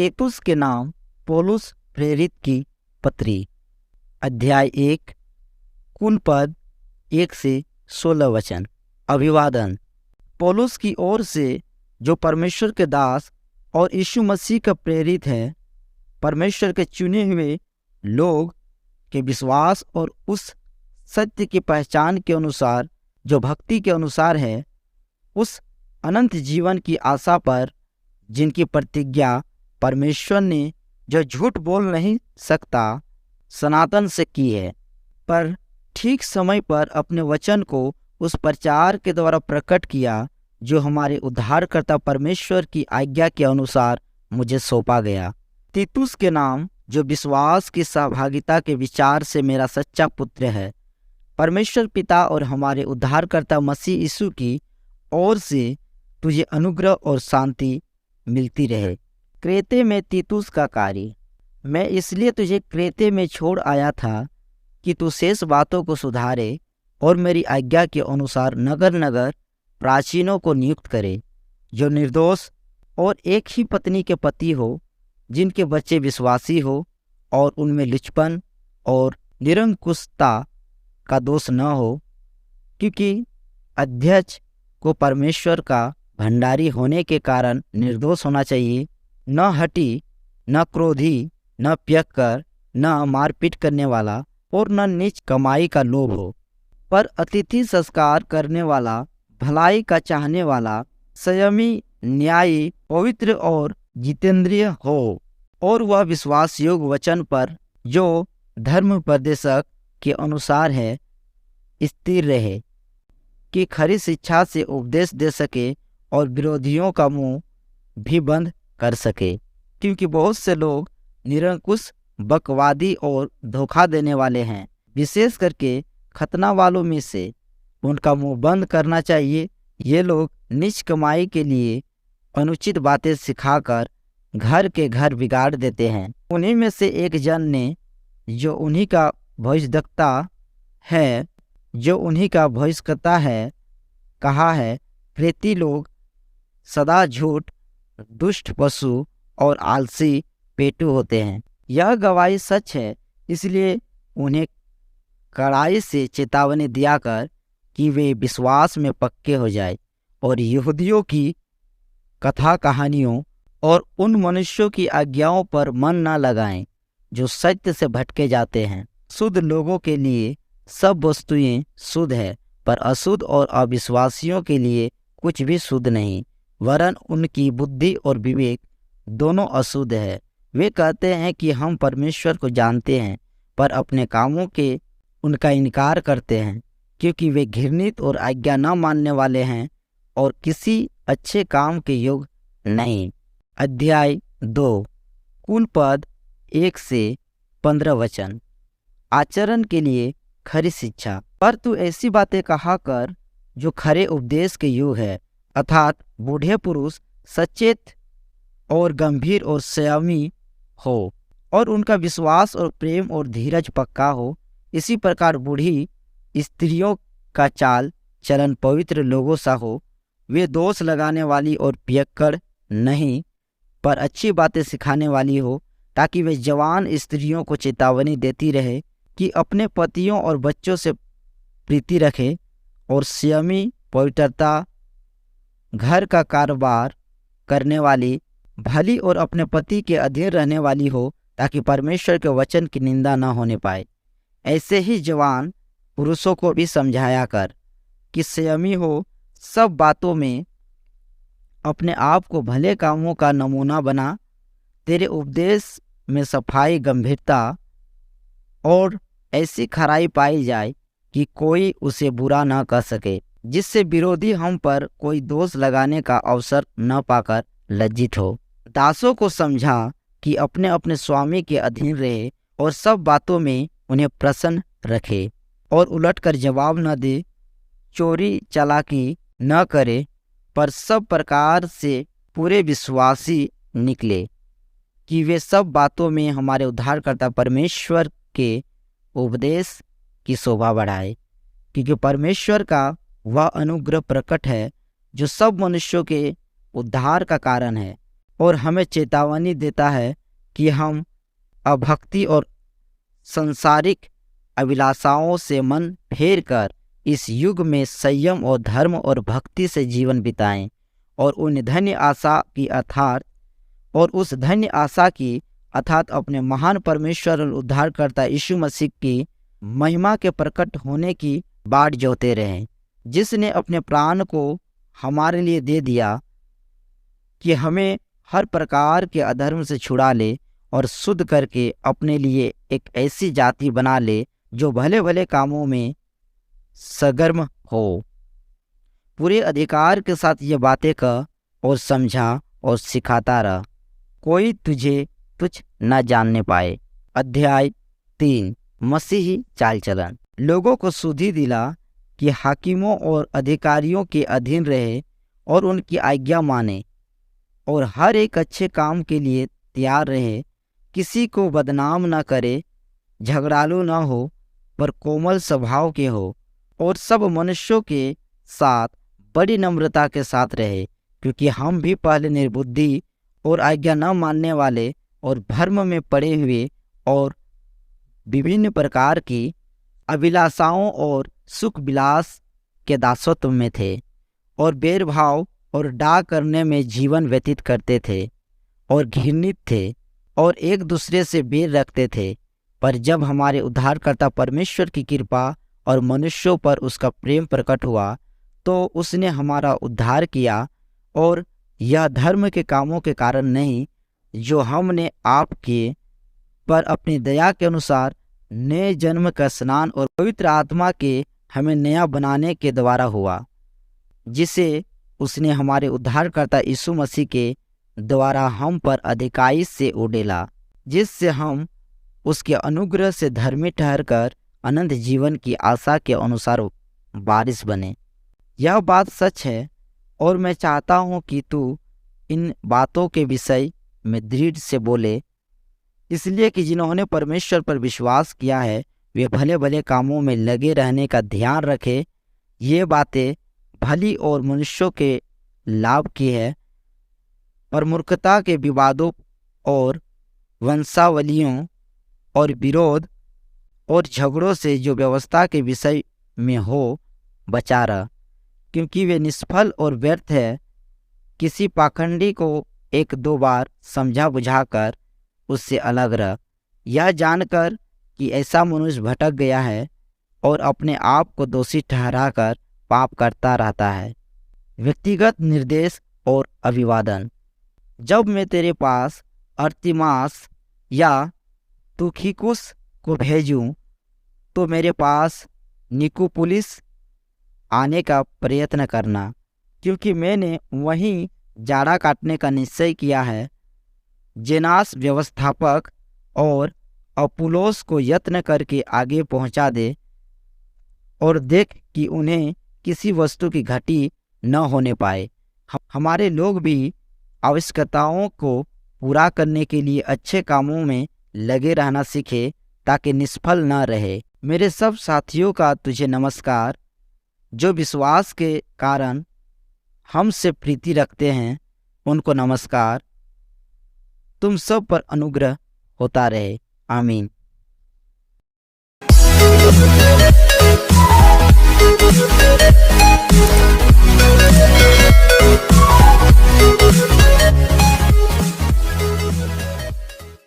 तीतुस के नाम पौलुस प्रेरित की पत्री, अध्याय 1, कुल पद 1 से 16 वचन। अभिवादन। पौलुस की ओर से, जो परमेश्वर के दास और यीशु मसीह का प्रेरित है, परमेश्वर के चुने हुए लोग के विश्वास और उस सत्य की पहचान के अनुसार जो भक्ति के अनुसार है, उस अनंत जीवन की आशा पर, जिनकी प्रतिज्ञा परमेश्वर ने, जो झूठ बोल नहीं सकता, सनातन से की है, पर ठीक समय पर अपने वचन को उस प्रचार के द्वारा प्रकट किया जो हमारे उद्धारकर्ता परमेश्वर की आज्ञा के अनुसार मुझे सौंपा गया। तीतुस के नाम, जो विश्वास की सहभागिता के विचार से मेरा सच्चा पुत्र है, परमेश्वर पिता और हमारे उद्धारकर्ता मसीह यीशु की ओर से तुझे अनुग्रह और शांति मिलती रहे। क्रेते में तीतुस का कार्य। मैं इसलिए तुझे क्रेते में छोड़ आया था कि तू शेष बातों को सुधारे और मेरी आज्ञा के अनुसार नगर नगर प्राचीनों को नियुक्त करे, जो निर्दोष और एक ही पत्नी के पति हो, जिनके बच्चे विश्वासी हो और उनमें लुचपन और निरंकुशता का दोष न हो, क्योंकि अध्यक्ष को परमेश्वर का भंडारी होने के कारण निर्दोष होना चाहिए, न हठी, न क्रोधी, न पियक्कर, न मारपीट करने वाला और न नीच कमाई का लोभ हो, पर अतिथि संस्कार करने वाला, भलाई का चाहने वाला, संयमी, न्यायी, पवित्र और जितेंद्रिय हो, और वह विश्वास योग्य वचन पर, जो धर्मोपदेशक के अनुसार है, स्थिर रहे, कि खरी शिक्षा से उपदेश दे सके और विरोधियों का मुंह भी बंद कर सके, क्योंकि बहुत से लोग निरंकुश, बकवादी और धोखा देने वाले हैं। विशेष करके खतना वालों में से उनका मुंह बंद करना चाहिए। ये लोग नीच कमाई के लिए अनुचित बातें सिखाकर घर के घर बिगाड़ देते हैं। उन्हीं में से एक जन ने, जो उन्हीं का भविष्यद्वक्ता है, कहा है, क्रेती लोग सदा झूठ, दुष्ट पशु और आलसी पेटू होते हैं। यह गवाही सच है, इसलिए उन्हें कड़ाई से चेतावनी दिया कर कि वे विश्वास में पक्के हो जाए और यहूदियों की कथा कहानियों और उन मनुष्यों की आज्ञाओं पर मन न लगाएं जो सत्य से भटके जाते हैं। शुद्ध लोगों के लिए सब वस्तुएं शुद्ध है, पर अशुद्ध और अविश्वासियों के लिए कुछ भी शुद्ध नहीं, वरन उनकी बुद्धि और विवेक दोनों अशुद्ध है। वे कहते हैं कि हम परमेश्वर को जानते हैं, पर अपने कामों के उनका इनकार करते हैं, क्योंकि वे घृणित और आज्ञा न मानने वाले हैं और किसी अच्छे काम के योग्य नहीं। अध्याय 2, कुल पद 1 से 15 वचन। आचरण के लिए खरी शिक्षा। पर तू ऐसी बातें कहा कर जो खरे उपदेश के योग्य है, अर्थात बूढ़े पुरुष सचेत और गंभीर और संयमी हो, और उनका विश्वास और प्रेम और धीरज पक्का हो। इसी प्रकार बूढ़ी स्त्रियों का चाल चलन पवित्र लोगों सा हो। वे दोष लगाने वाली और पियक्कड़ नहीं, पर अच्छी बातें सिखाने वाली हो, ताकि वे जवान स्त्रियों को चेतावनी देती रहे कि अपने पतियों और बच्चों से प्रीति रखें और संयमी, पवित्रता, घर का कारोबार करने वाली, भली और अपने पति के अधीन रहने वाली हो, ताकि परमेश्वर के वचन की निंदा न होने पाए। ऐसे ही जवान पुरुषों को भी समझाया कर कि संयमी हो, सब बातों में अपने आप को भले कामों का नमूना बना। तेरे उपदेश में सफाई, गंभीरता और ऐसी खराई पाई जाए कि कोई उसे बुरा न कर सके, जिससे विरोधी हम पर कोई दोष लगाने का अवसर न पाकर लज्जित हो। दासों को समझा कि अपने अपने स्वामी के अधीन रहे और सब बातों में उन्हें प्रसन्न रखे, और उलटकर जवाब न दे, चोरी चालाकी न करे, पर सब प्रकार से पूरे विश्वासी निकले, कि वे सब बातों में हमारे उद्धारकर्ता परमेश्वर के उपदेश की शोभा बढ़ाए। क्योंकि परमेश्वर का वह अनुग्रह प्रकट है जो सब मनुष्यों के उद्धार का कारण है, और हमें चेतावनी देता है कि हम अभक्ति और संसारिक अभिलाषाओं से मन फेर कर इस युग में संयम और धर्म और भक्ति से जीवन बिताएं और उस धन्य आशा की अर्थात अपने महान परमेश्वर और उद्धारकर्ता यीशु मसीह की महिमा के प्रकट होने की बाट जोते रहें, जिसने अपने प्राण को हमारे लिए दे दिया कि हमें हर प्रकार के अधर्म से छुड़ा ले और शुद्ध करके अपने लिए एक ऐसी जाति बना ले जो भले भले कामों में सरगर्म हो। पूरे अधिकार के साथ ये बातें कर और समझा और सिखाता रह, कोई तुझे तुच्छ न जानने पाए। अध्याय 3 मसीही चाल चलन। लोगों को सुधि दिला कि हाकिमों और अधिकारियों के अधीन रहे और उनकी आज्ञा माने और हर एक अच्छे काम के लिए तैयार रहे। किसी को बदनाम न करे, झगड़ालू न हो, पर कोमल स्वभाव के हो और सब मनुष्यों के साथ बड़ी नम्रता के साथ रहे, क्योंकि हम भी पहले निर्बुद्धि और आज्ञा न मानने वाले और भ्रम में पड़े हुए और विभिन्न प्रकार की अभिलाषाओं और सुख विलास के दासत्व में थे और भेदभाव और डाह करने में जीवन व्यतीत करते थे और घृणित थे और एक दूसरे से बैर रखते थे। पर जब हमारे उद्धारकर्ता परमेश्वर की कृपा और मनुष्यों पर उसका प्रेम प्रकट हुआ तो उसने हमारा उद्धार किया, और यह धर्म के कामों के कारण नहीं जो हमने आप किए, पर अपनी दया के अनुसार नए जन्म का स्नान और पवित्र आत्मा के हमें नया बनाने के द्वारा हुआ, जिसे उसने हमारे उद्धारकर्ता यीशु मसीह के द्वारा हम पर अधिकाई से उड़ेला, जिससे हम उसके अनुग्रह से धर्मी ठहरकर अनंत जीवन की आशा के अनुसार वारिस बने। यह बात सच है और मैं चाहता हूँ कि तू इन बातों के विषय में दृढ़ से बोले, इसलिए कि जिन्होंने परमेश्वर पर विश्वास किया है वे भले भले कामों में लगे रहने का ध्यान रखें। ये बातें भली और मनुष्यों के लाभ की है, पर मूर्खता के विवादों और वंशावलियों और विरोध और झगड़ों से जो व्यवस्था के विषय में हो बचा रह, क्योंकि वे निष्फल और व्यर्थ है। किसी पाखंडी को एक दो बार समझा बुझाकर उससे अलग रह, यह जानकर कि ऐसा मनुष्य भटक गया है और अपने आप को दोषी ठहराकर पाप करता रहता है। व्यक्तिगत निर्देश और अभिवादन। जब मैं तेरे पास अर्तिमास या तुखिकुस को भेजूं तो मेरे पास निकोपुलिस आने का प्रयत्न करना, क्योंकि मैंने वहीं जाड़ा काटने का निश्चय किया है। जेनास व्यवस्थापक और अपुलोस को यत्न करके आगे पहुंचा दे और देख कि उन्हें किसी वस्तु की घटी न होने पाए। हमारे लोग भी आवश्यकताओं को पूरा करने के लिए अच्छे कामों में लगे रहना सीखे, ताकि निष्फल न रहे। मेरे सब साथियों का तुझे नमस्कार, जो विश्वास के कारण हमसे प्रीति रखते हैं, उनको नमस्कार। तुम सब पर अनुग्रह होता रहे। आमीन।